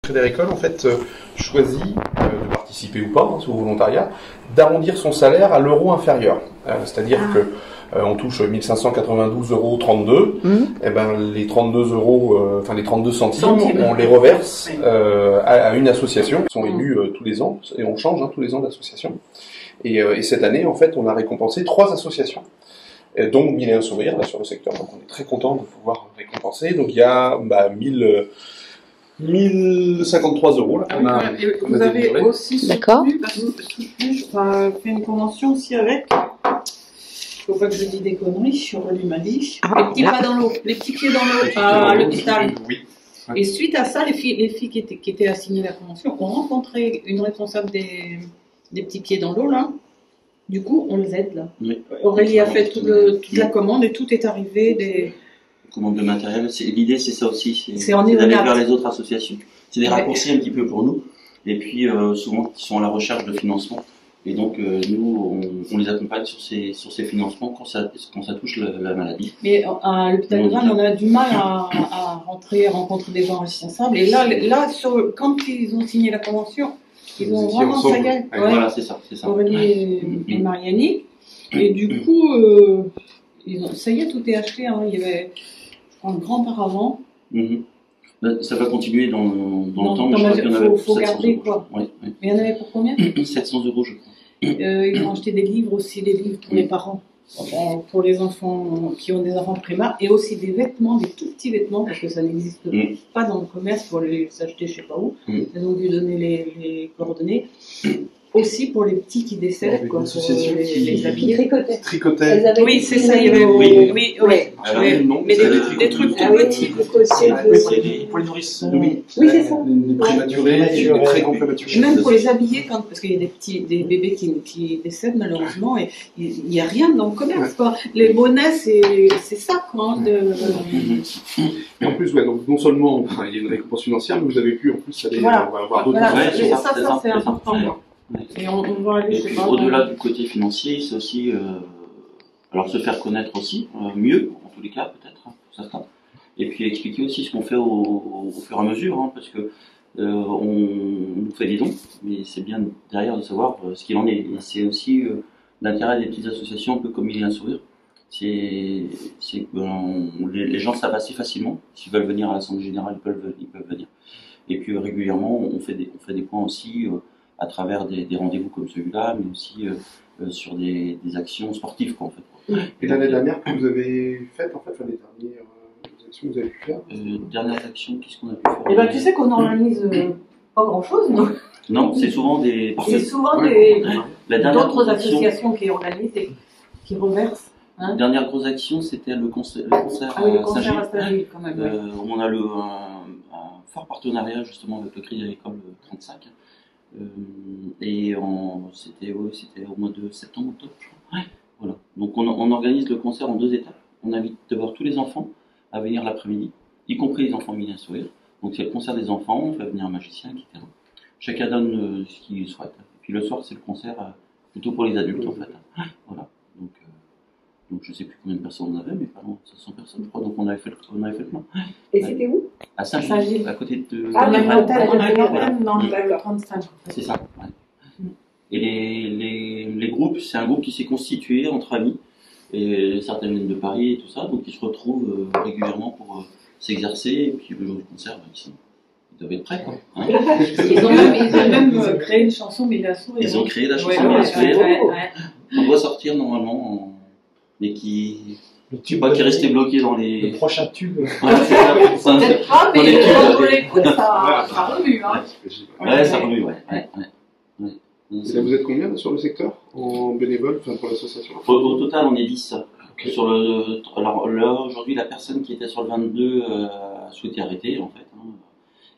Crédit en fait, choisit de participer ou pas, hein, sous volontariat, d'arrondir son salaire à l'euro inférieur. C'est-à-dire que on touche 1592,32 €. Et ben les 32 euros, enfin les 32 centimes, on les reverse à une association. Ils sont élus tous les ans et on change tous les ans d'association. Et cette année, en fait, on a récompensé 3 associations, dont 1001 Sourires là sur le secteur. Donc on est très content de pouvoir récompenser. Donc il y a 1053 € là. Vous avez aussi soutenu, fait une convention aussi avec. Faut pas que je dise des conneries, Aurélie m'a dit. Les petits pas dans l'eau, les petits pieds dans l'eau à l'hôpital. Oui. Et suite à ça, les filles qui étaient assignées à la convention ont rencontré une responsable des petits pieds dans l'eau là. Du coup, on les aide là. Oui. Aurélie a fait toute la commande et tout est arrivé des commande de matériel. L'idée, c'est ça aussi, c'est d'aller vers les autres associations. C'est des raccourcis un petit peu pour nous, et puis souvent qui sont à la recherche de financement. Et donc nous, on les accompagne sur ces financements quand ça touche la maladie. Mais à l'hôpital de Vannes, on a du mal à rencontrer des gens responsables. Et là quand ils ont signé la convention, ils ont vraiment ça y est. Voilà, c'est ça. Aurélie et Mariani. Et du coup, ça y est, tout est acheté. Hein. Il y avait un grand paravent. Ça va continuer dans le temps, mais je crois qu'il y en avait pour 700 garder, quoi. Oui. Mais il y en avait pour combien 700 € je crois. Ils ont acheté des livres aussi, des livres pour les parents, pour les enfants qui ont des enfants primaires, et aussi des vêtements, des tout petits vêtements, parce que ça n'existe pas dans le commerce, pour les acheter je sais pas où. Ils ont dû donner les coordonnées. Aussi pour les petits qui décèdent, quoi, pour les habiller. Tricotaient. Oui, c'est ça, il y avait. Oui. Mais des trucs tout petits. Pour les nourrissons. Oui, c'est ça. Les prématurés, les très grands prématurés. Même pour les habiller, parce qu'il y a des bébés qui décèdent malheureusement, et il n'y a rien dans le commerce, quoi. Les bonnets, c'est ça, quoi. Et en plus, donc non seulement il y a une récompense financière, mais vous avez pu en plus aller avoir d'autres. Ça, c'est important. Et on va aller, et puis au-delà du côté financier, c'est aussi alors se faire connaître aussi, mieux, en tous les cas peut-être, pour certains. Et puis expliquer aussi ce qu'on fait au fur et à mesure, parce que on nous fait des dons, mais c'est bien derrière de savoir ce qu'il en est. Et c'est aussi l'intérêt des petites associations, un peu comme il y a un sourire. C'est que les gens savent assez facilement. S'ils veulent venir à l'Assemblée Générale, ils peuvent venir. Et puis régulièrement, on fait des points aussi à travers des rendez-vous comme celui-là, mais aussi sur des actions sportives, quoi, en fait. Et l'année dernière que vous avez faite, en fait, les dernières actions que vous avez pu faire Dernières actions, qu'est-ce qu'on a pu faire? Eh ben, tu sais qu'on organise pas grand-chose, non? Non, c'est souvent des... C'est souvent d'autres associations qui organisent et qui reversent. La dernière grosse action, c'était le concert à Saint-Gilles, quand même. On a un fort partenariat justement avec le Crédit Agricole 35. Et c'était au mois de septembre, octobre, je crois. Ouais. Voilà. Donc on organise le concert en 2 étapes. On invite d'abord tous les enfants à venir l'après-midi, y compris les enfants mis à sourire. Donc c'est le concert des enfants, on fait venir un magicien, etc. Chacun donne ce qu'il souhaite. Et puis le soir, c'est le concert plutôt pour les adultes, en fait. Voilà. Donc je ne sais plus combien de personnes on avait, mais pas loin de 500 personnes, je crois. Donc on avait fait le plein. Et c'était où? À Saint-Gilles, à côté de... On a une dans le 35. C'est ça, ouais. Et les groupes, c'est un groupe qui s'est constitué entre amis, et certains viennent de Paris et tout ça, donc ils se retrouvent régulièrement pour s'exercer, et puis le jour du concert, ils doivent être prêts, quoi. Ils ont même créé une chanson, mais ils ont créé la chanson, on doit sortir normalement, mais qui est resté bloqué dans les... Le prochain tube. Peut-être pas, mais quand on l'écoute, ça remue. Ouais, ça remue, ouais. Et là, vous êtes combien sur le secteur en bénévole, pour l'association? Au total, on est 10. Okay. Alors là, aujourd'hui, la personne qui était sur le 22 a souhaité arrêter, en fait.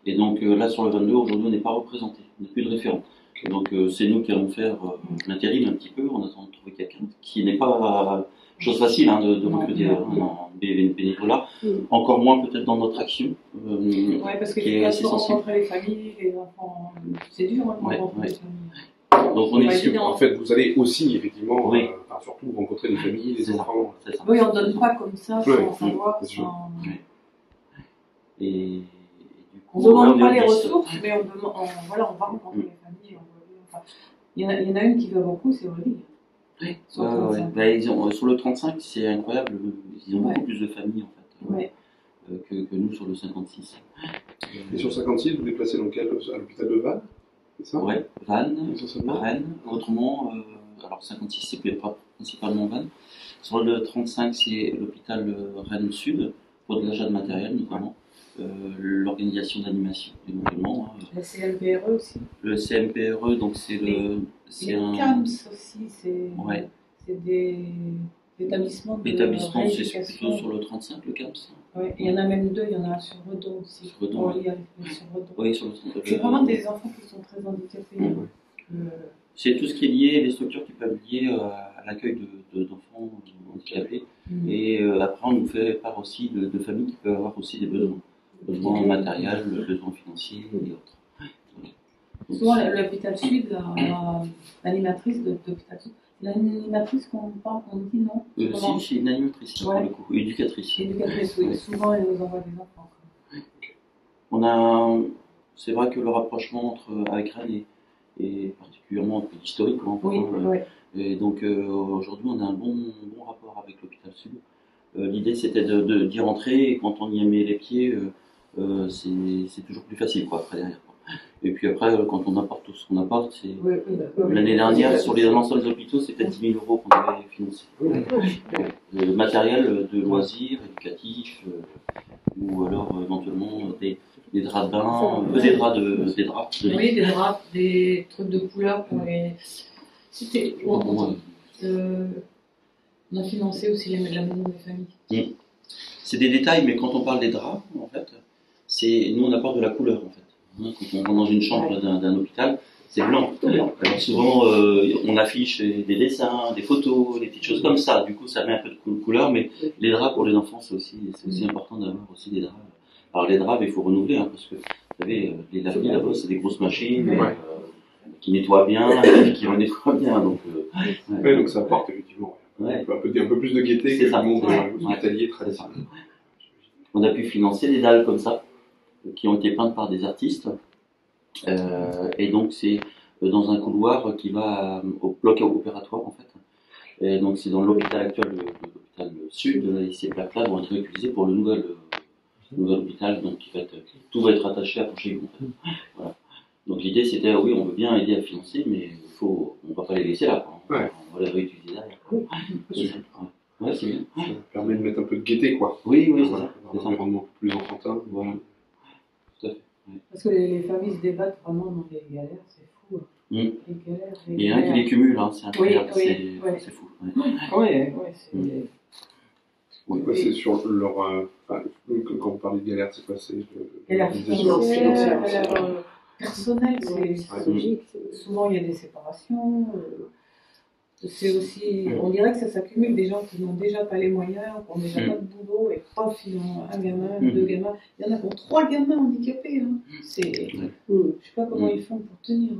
Et donc là, sur le 22, aujourd'hui, on n'est pas représenté. On n'a plus de référent. Okay. Donc c'est nous qui allons faire l'intérim un petit peu, en attendant de trouver quelqu'un qui n'est pas... chose facile de recruter en bénévolat, encore moins peut-être dans notre action. Oui, parce qu'il faut rencontrer les familles, les enfants, c'est dur de rencontrer les familles. Donc on est sûr. En fait, vous allez aussi, effectivement, surtout rencontrer les familles, les enfants. Oui, on ne donne pas comme ça, sans savoir. Et du On ne demande pas les ressources, mais voilà, on va rencontrer les familles. Enfin, il y en a une qui va beaucoup, c'est Aurélie. Oui, sur le 35, c'est incroyable, ils ont beaucoup plus de familles en fait que nous sur le 56. Et sur 56, vous déplacez dans quel, à l'hôpital de Vannes, c'est ça? Oui, Vannes, Rennes, autrement, alors 56 c'est principalement Vannes. Sur le 35, c'est l'hôpital Rennes Sud, pour de l'achat de matériel notamment. L'organisation d'animation éventuellement. Le CMPRE aussi. Le CMPRE, donc c'est le. C'est un CAMS aussi, c'est des établissements de l'établissement, c'est plutôt sur le 35, le CAMS. Oui, il y en a même deux, il y en a un sur Redon aussi. Sur Redon, oui, sur le 35. C'est vraiment des enfants qui sont très handicapés. C'est tout ce qui est lié, les structures qui peuvent lier à l'accueil d'enfants handicapés. Et après, on nous fait part aussi de familles qui peuvent avoir aussi des besoins matériels, besoins financiers et autres. Souvent, l'hôpital Sud, l'animatrice de l'hôpital Sud, l'animatrice qu'on parle, on dit non. Si, c'est une animatrice, pour le coup, éducatrice. Éducatrice, oui. Souvent, elle nous envoie des enfants. C'est vrai que le rapprochement avec Rennes est particulièrement historique. Et donc aujourd'hui, on a un bon rapport avec l'hôpital Sud. L'idée, c'était d'y rentrer, et quand on y met les pieds, c'est toujours plus facile, quoi, après derrière. Et puis après, quand on apporte tout ce qu'on apporte, l'année dernière, sur l'ensemble des hôpitaux, c'était 10 000 € qu'on avait financé. Le matériel de loisirs, éducatifs, ou alors éventuellement des draps de bain, des draps de oui, des draps, des trucs de couleur pour les. C'était. On a financé aussi la maison des familles. C'est des détails, mais quand on parle des draps, en fait, nous on apporte de la couleur, en fait. Quand on rentre dans une chambre d'un hôpital, c'est blanc. Alors souvent, on affiche des dessins, des photos, des petites choses comme ça. Du coup, ça met un peu de couleur, mais les draps pour les enfants, c'est aussi important d'avoir aussi des draps. Alors les draps, il faut renouveler, parce que, vous savez, les laveries, là-bas, c'est des grosses machines qui nettoient bien, qui nettoient bien. Donc, donc ça apporte effectivement un peu plus de gaieté que le monde hospitalier traditionnel. On a pu financer des dalles comme ça, qui ont été peintes par des artistes. Et donc c'est dans un couloir qui va au bloc opératoire en fait. Et donc c'est dans l'hôpital actuel de l'hôpital Sud, et ces plaques-là vont être utilisées pour le nouvel hôpital, donc tout va être attaché à Ponchéville en fait. Voilà. Donc l'idée c'était on veut bien aider à financer, mais on va pas les laisser là, quoi. On va les réutiliser derrière. C'est bien. Ça permet de mettre un peu de gaieté, quoi. Oui, c'est ça. Un environnement plus enfantin. Voilà. Tout à fait. Parce que les familles se débattent vraiment dans les galères, c'est fou. Les galères, il y en a qui les cumulent, c'est incroyable, c'est fou. C'est sur leur. Quand on parle de galère, c'est quoi? C'est galère financière, galère personnelle, c'est logique. Souvent, il y a des séparations. C'est aussi, on dirait que ça s'accumule des gens qui n'ont déjà pas les moyens, qui n'ont déjà pas de boulot, et paf, ils ont un gamin, deux gamins. Il y en a qui ont 3 gamins handicapés. Je sais pas comment ils font pour tenir.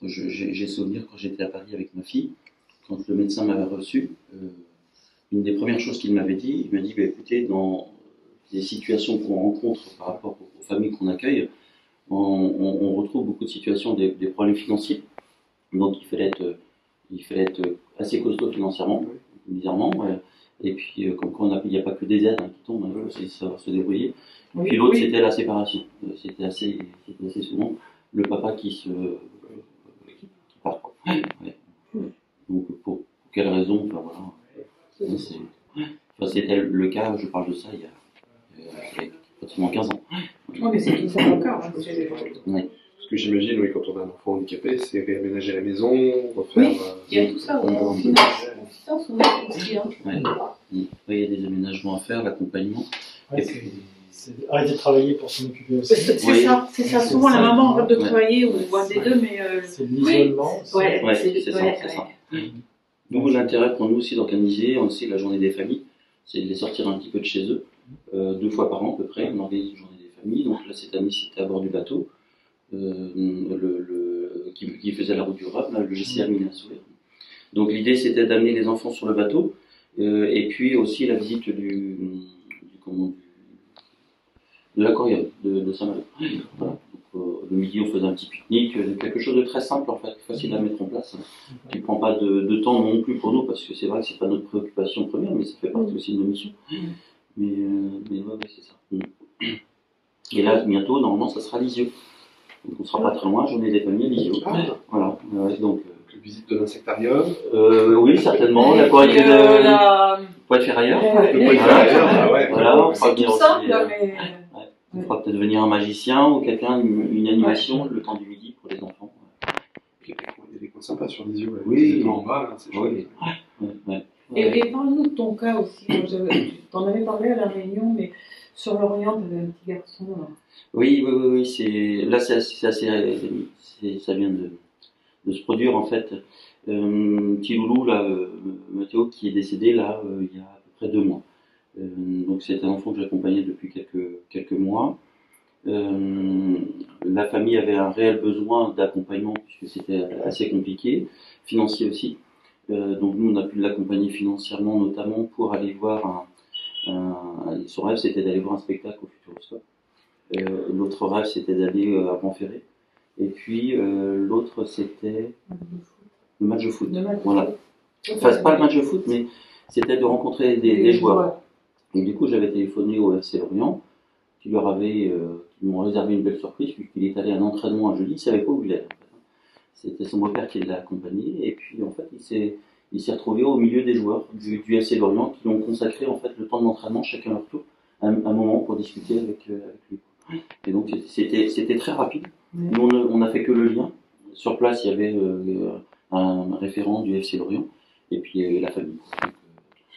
J'ai souvenir quand j'étais à Paris avec ma fille, quand le médecin m'avait reçu, une des premières choses qu'il m'avait dit, il m'a dit écoutez, dans les situations qu'on rencontre par rapport aux familles qu'on accueille, on retrouve beaucoup de situations, des problèmes financiers. Donc il fallait être assez costaud financièrement, bizarrement. Et puis, comme quoi il n'y a pas que des aides qui tombent, il faut aussi savoir se débrouiller. Et puis l'autre, c'était la séparation. C'était assez souvent le papa qui part. Donc, pour quelle raison, c'était le cas, je parle de ça il y a pratiquement 15 ans. Mais c'est tout ça encore. Ce que j'imagine, quand on a un enfant handicapé, c'est réaménager la maison, refaire. Oui, il y a tout ça. On finance aussi. Il y a des aménagements à faire, l'accompagnement. C'est arrêter de travailler pour s'en occuper aussi. C'est ça. Souvent, la maman arrête de travailler ou voit des deux, mais. C'est l'isolement. C'est ça. Nous, l'intérêt pour nous aussi d'organiser aussi la journée des familles, c'est de les sortir un petit peu de chez eux. 2 fois par an à peu près, on organise une journée des familles. Donc là, cette année, c'était à bord du bateau. Qui faisait la route du Rhum, le lycée Minas-Soulaire. Donc l'idée c'était d'amener les enfants sur le bateau de l'aquarium de Saint-Malo. Voilà. Donc, le midi, on faisait un petit pique-nique, quelque chose de très simple en fait, facile à mettre en place, qui ne prend pas de temps non plus pour nous, parce que c'est vrai que c'est pas notre préoccupation première, mais ça fait partie aussi de nos missions. Mais ouais, c'est ça. Et là, bientôt, normalement, ça sera Lisieux. Donc on sera pas très loin, journée des familles à Lisieux. Voilà. Donc, visite de l'insectarium. Oui, certainement. La poêle ferrailleur. Voilà, on fera venir aussi. On fera peut-être venir un magicien ou quelqu'un, une animation le temps du midi pour les enfants. Il y a des coins sympas sur Lisieux. Oui. En bas, c'est chouette. Et parle-nous de ton cas aussi. Tu en avais parlé à la réunion, mais sur l'Orient, tu avais un petit garçon. Oui. Là, ça vient de se produire en fait. Petit loulou, là, Mathéo, qui est décédé là, il y a à peu près 2 mois. Donc c'est un enfant que j'accompagnais depuis quelques mois. La famille avait un réel besoin d'accompagnement puisque c'était assez compliqué, financier aussi. Donc nous on a pu l'accompagner financièrement notamment pour aller voir son rêve c'était d'aller voir un spectacle au Futuroscope. L'autre rêve c'était d'aller à Montferré. Et puis l'autre c'était le match de foot. Voilà. Enfin c'est pas le match de foot mais c'était de rencontrer des joueurs. Et du coup j'avais téléphoné au FC Lorient qui m'ont réservé une belle surprise puisqu'il est allé à un entraînement un jeudi, il savait pas où il allait. C'était son beau-père qui l'a accompagné et puis en fait il s'est retrouvé au milieu des joueurs du FC Lorient qui lui ont consacré en fait le temps de l'entraînement chacun leur tour un moment pour discuter avec lui. Et donc c'était très rapide. Nous on a fait que le lien. Sur place il y avait un référent du FC Lorient et puis la famille.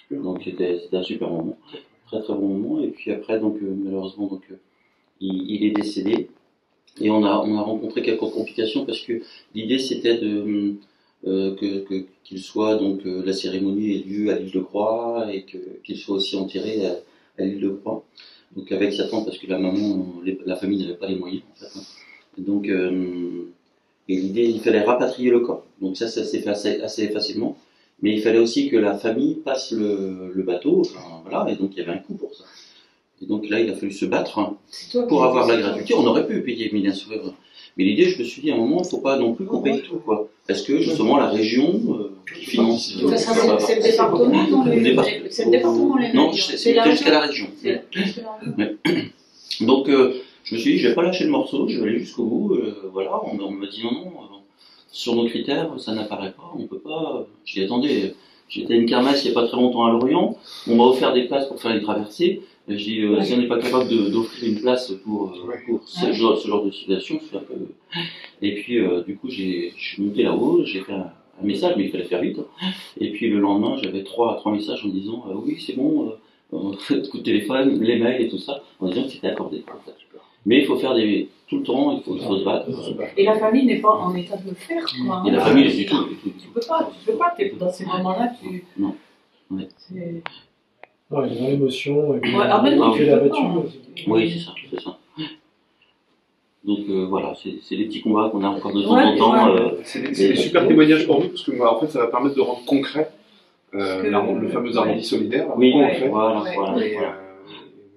Donc c'était un super moment, très très bon moment. Et puis après donc malheureusement donc il est décédé. Et on a rencontré quelques complications parce que l'idée c'était qu'il soit donc la cérémonie ait lieu à l'île de Groix et qu'il soit aussi enterré à l'île de Groix. Donc avec sa tante parce que la famille n'avait pas les moyens en fait. Et donc et l'idée il fallait rapatrier le corps. Donc ça s'est fait assez facilement. Mais il fallait aussi que la famille passe le bateau. Enfin, voilà. Et donc il y avait un coût pour ça. Et donc là, il a fallu se battre pour avoir la gratuité. On aurait pu payer, bien sûr. Mais l'idée, je me suis dit à un moment, il ne faut pas non plus qu'on paye tout, quoi. Parce que justement, la région qui finance. C'est le département, c'est le département, non, c'est jusqu'à la région. Donc, je me suis dit, je vais pas lâcher le morceau, je vais aller jusqu'au bout. Voilà, on m'a dit non, sur nos critères, ça n'apparaît pas, on peut pas. J'ai dit, attendez, j'étais à une kermesse il n'y a pas très longtemps à Lorient, on m'a offert des places pour faire les traversées. J'ai dit, si on n'est pas capable d'offrir une place pour ce genre de situation, c'est un peu. Et puis, du coup, je suis monté là-haut, j'ai fait un message, mais il fallait faire vite. Et puis, le lendemain, j'avais trois messages en disant, oui, c'est bon, coup de téléphone, les mails et tout ça, en disant que c'était accordé. Mais il faut faire tout le temps, il faut se battre. Et la famille n'est pas en état de le faire, quoi. Et la famille, du tout. Tu peux pas, dans ces moments-là, Non. Ouais. Non, il y a dans l'émotion, et puis tu la battu. Oui, c'est ça. Donc voilà, c'est des petits combats qu'on a encore de temps en temps. C'est des super témoignages pour nous, parce que en fait, ça va permettre de rendre concret le fameux arrondi solidaire. Oui, voilà.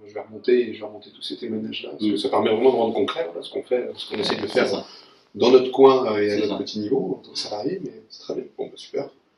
Je vais remonter tous ces témoignages-là, parce que ça permet vraiment de rendre concret ce qu'on fait, ce qu'on essaie de faire dans notre coin et à notre petit niveau, en tant que salarié, mais c'est très bien. Bon, super.